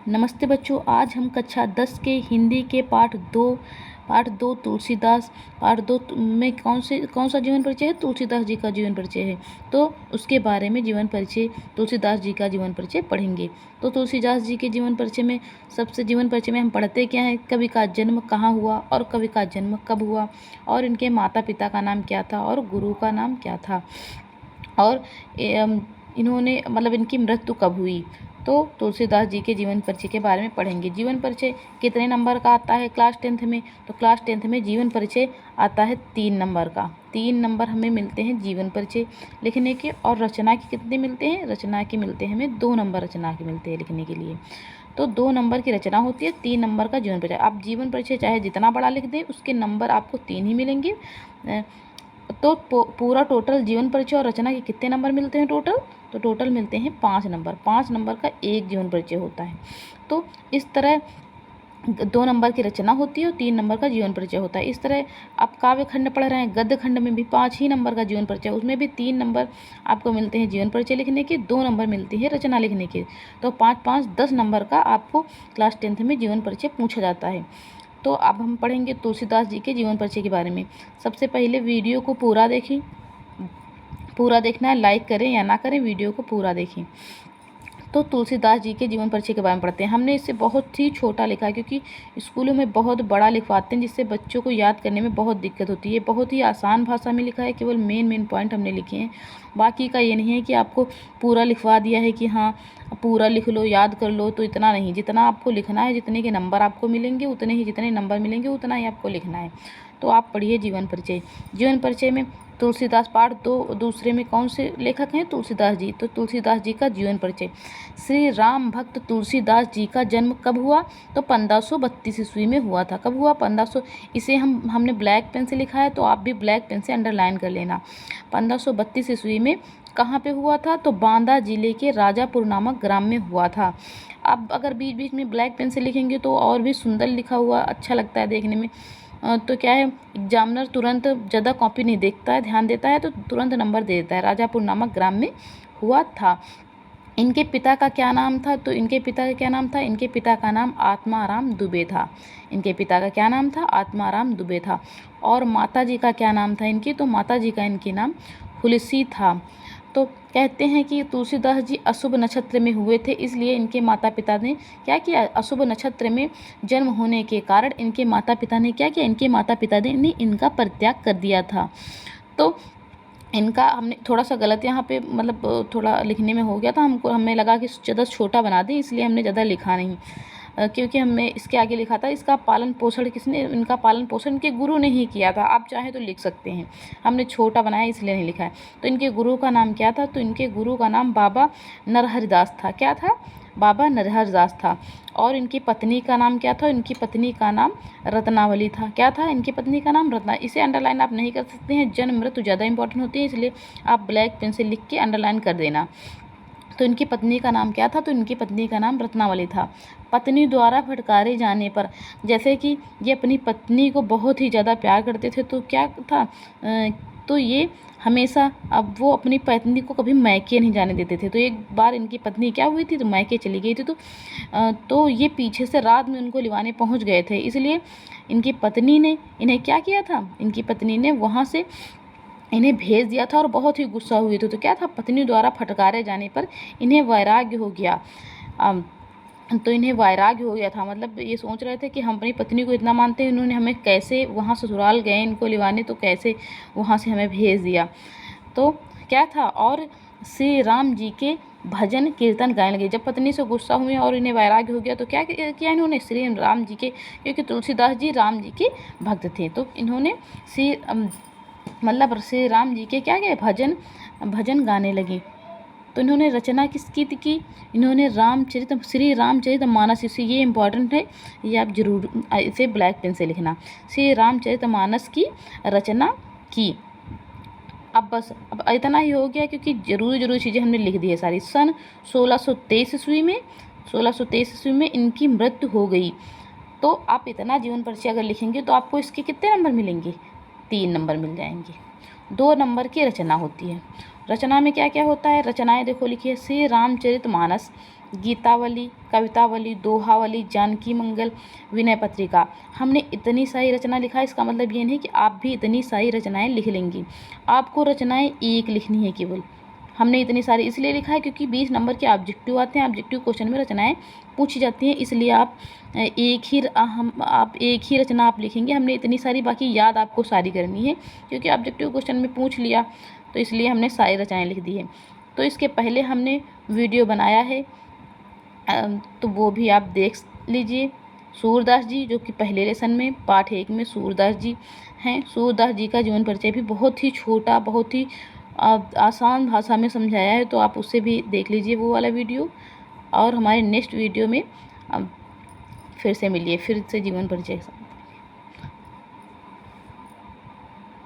नमस्ते बच्चों, आज हम कक्षा 10 के हिंदी के पाठ दो तुलसीदास पाठ दो में कौन सा जीवन परिचय है? तुलसीदास जी का जीवन परिचय है। तो उसके बारे में तुलसीदास जी का जीवन परिचय पढ़ेंगे। तो तुलसीदास जी के जीवन परिचय में जीवन परिचय में हम पढ़ते क्या है? कवि का जन्म कहाँ हुआ और कवि का जन्म कब हुआ, और इनके माता पिता का नाम क्या था और गुरु का नाम क्या था, और इन्होंने इनकी मृत्यु कब हुई। तो तुलसीदास जी के जीवन परिचय के बारे में पढ़ेंगे। जीवन परिचय कितने नंबर का आता है क्लास 10th में? तो क्लास 10th में जीवन परिचय आता है 3 नंबर का। 3 नंबर हमें मिलते हैं जीवन परिचय लिखने के। और रचना के कितने मिलते हैं? रचना के मिलते हैं हमें 2 नंबर रचना के मिलते हैं लिखने के लिए। तो 2 नंबर की रचना होती है, 3 नंबर का जीवन परिचय। आप जीवन परिचय चाहे जितना बड़ा लिख दें, उसके नंबर आपको 3 ही मिलेंगे। तो पूरा टोटल जीवन परिचय और रचना के कितने नंबर मिलते हैं टोटल? तो टोटल मिलते हैं 5 नंबर। 5 नंबर का एक जीवन परिचय होता है। तो इस तरह 2 नंबर की रचना होती है और 3 नंबर का जीवन परिचय होता है। इस तरह आप काव्य खंड पढ़ रहे हैं, गद्य खंड में भी 5 ही नंबर का जीवन परिचय, उसमें भी 3 नंबर आपको मिलते हैं जीवन परिचय लिखने के, 2 नंबर मिलती है रचना लिखने के। तो 5-5 10 नंबर का आपको क्लास 10th में जीवन परिचय पूछा जाता है। तो अब हम पढ़ेंगे तुलसीदास जी के जीवन परिचय के बारे में। सबसे पहले वीडियो को पूरा देखें। पूरा देखना है, लाइक करें या ना करें, वीडियो को पूरा देखें। तो तुलसीदास जी के जीवन परिचय के बारे में पढ़ते हैं। हमने इसे बहुत ही छोटा लिखा है, क्योंकि स्कूलों में बहुत बड़ा लिखवाते हैं, जिससे बच्चों को याद करने में बहुत दिक्कत होती है। बहुत ही आसान भाषा में लिखा है, केवल मेन पॉइंट हमने लिखे हैं। बाकी का ये नहीं है कि आपको पूरा लिखवा दिया है कि हाँ पूरा लिख लो, याद कर लो। तो इतना नहीं, जितना आपको लिखना है, जितने के नंबर आपको मिलेंगे उतने ही, जितने नंबर मिलेंगे उतना ही आपको लिखना है। तो आप पढ़िए जीवन परिचय। जीवन परिचय में तुलसीदास पाठ दूसरे में कौन से लेखक हैं? तुलसीदास जी। तो तुलसीदास जी का जीवन परिचय। श्री राम भक्त तुलसीदास जी का जन्म कब हुआ? तो 1532 ईस्वी में हुआ था। कब हुआ? 1500। इसे हमने ब्लैक पेन से लिखा है, तो आप भी ब्लैक पेन से अंडरलाइन कर लेना। 1532 ईस्वी में कहाँ पे हुआ था? तो बांदा जिले के राजापुर नामक ग्राम में हुआ था। अब अगर बीच बीच में ब्लैक पेन से लिखेंगे तो और भी सुंदर लिखा हुआ अच्छा लगता है देखने में। तो क्या है, एग्जामिनर तुरंत ज़्यादा कॉपी नहीं देखता है, ध्यान देता है, तो तुरंत नंबर दे देता है। राजापुर नामक ग्राम में हुआ था। इनके पिता का क्या नाम था? तो इनके पिता का क्या नाम था? इनके पिता का नाम आत्माराम दुबे था। इनके पिता का क्या नाम था? आत्माराम दुबे था। और माता जी का क्या नाम था इनकी? तो माता जी का इनके नाम हुलसी था। तो कहते हैं कि तुलसीदास जी अशुभ नक्षत्र में हुए थे, इसलिए इनके माता पिता ने क्या किया? अशुभ नक्षत्र में जन्म होने के कारण इनके माता पिता ने क्या किया? इनके माता पिता ने इनका परित्याग कर दिया था। तो इनका हमने थोड़ा सा गलत यहाँ पे थोड़ा लिखने में हो गया था। हमें लगा कि ज़्यादा छोटा बना दें, इसलिए हमने ज़्यादा लिखा नहीं। क्योंकि हमने इसके आगे लिखा था इनका पालन पोषण इनके गुरु ने ही किया था। आप चाहे तो लिख सकते हैं, हमने छोटा बनाया इसलिए नहीं लिखा है। तो इनके गुरु का नाम क्या था? तो इनके गुरु का नाम बाबा नरहरिदास था। क्या था? बाबा नरहरिदास था। और इनकी पत्नी का नाम क्या था? इनकी पत्नी का नाम रत्नावली था। क्या था? इनकी पत्नी का नाम रत्ना। इसे अंडरलाइन आप नहीं कर सकते हैं, जन्म मृत्यु ज़्यादा इंपॉर्टेंट होती है, इसलिए आप ब्लैक पेन से लिख के अंडरलाइन कर देना। तो इनकी पत्नी का नाम क्या था? तो इनकी पत्नी का नाम रत्नावली था। पत्नी द्वारा फटकारे जाने पर, जैसे कि ये अपनी पत्नी को बहुत ही ज़्यादा प्यार करते थे, तो क्या था, तो ये हमेशा, अब वो अपनी पत्नी को कभी मैके नहीं जाने देते थे। तो एक बार इनकी पत्नी क्या हुई थी? तो मैके चली गई थी। तो ये पीछे से रात में उनको लिवाने पहुंच गए थे, इसलिए इनकी पत्नी ने इन्हें क्या किया था? इनकी पत्नी ने वहाँ से इन्हें भेज दिया था और बहुत ही गुस्सा हुई थी। तो क्या था? पत्नी द्वारा फटकारे जाने पर इन्हें वैराग्य हो गया। तो इन्हें वैराग्य हो गया था, ये सोच रहे थे कि हम अपनी पत्नी को इतना मानते हैं, इन्होंने हमें कैसे वहाँ ससुराल गए इनको लिवाने, तो कैसे वहाँ से हमें भेज दिया। तो क्या था, और श्री राम जी के भजन कीर्तन गाने लगे। जब पत्नी से गुस्सा हुए और इन्हें वैराग्य हो गया, तो क्या किया इन्होंने? श्री राम जी के, क्योंकि तुलसीदास जी राम जी के भक्त थे, तो इन्होंने श्री राम जी के क्या किए? भजन गाने लगे। तो इन्होंने रचना किसकी की? इन्होंने श्री रामचरितमानस, इसे ये इम्पॉर्टेंट है, ये आप जरूर इसे ब्लैक पेन से लिखना। श्री रामचरितमानस की रचना की। अब इतना ही हो गया, क्योंकि जरूरी चीज़ें हमने लिख दी है सारी। सन 1623 ईस्वी में इनकी मृत्यु हो गई। तो आप इतना जीवन परिचय अगर लिखेंगे तो आपको इसके कितने नंबर मिलेंगे? 3 नंबर मिल जाएंगे। 2 नंबर की रचना होती है। रचना में क्या क्या होता है? रचनाएं देखो लिखिए। श्री रामचरितमानस गीतावली, कवितावली, दोहावली, जानकी मंगल, विनय पत्रिका। हमने इतनी सारी रचना लिखा है, इसका मतलब ये नहीं कि आप भी इतनी सारी रचनाएं लिख लेंगी। आपको रचनाएं एक लिखनी है केवल। हमने इतनी सारी इसलिए लिखा है क्योंकि 20 नंबर के ऑब्जेक्टिव आते हैं, ऑब्जेक्टिव क्वेश्चन में रचनाएं पूछी जाती हैं, इसलिए आप एक ही रचना आप लिखेंगे। हमने इतनी सारी, बाकी याद आपको सारी करनी है क्योंकि ऑब्जेक्टिव क्वेश्चन में पूछ लिया, तो इसलिए हमने सारी रचनाएं लिख दी है। तो इसके पहले हमने वीडियो बनाया है, तो वो भी आप देख लीजिए। सूरदास जी, जो कि पहले लेसन में पाठ 1 में सूरदास जी हैं। सूरदास जी का जीवन परिचय भी बहुत ही छोटा, बहुत ही आसान भाषा में समझाया है, तो आप उससे भी देख लीजिए वो वाला वीडियो। और हमारे नेक्स्ट वीडियो में फिर से मिलिए, फिर से जीवन परिचय।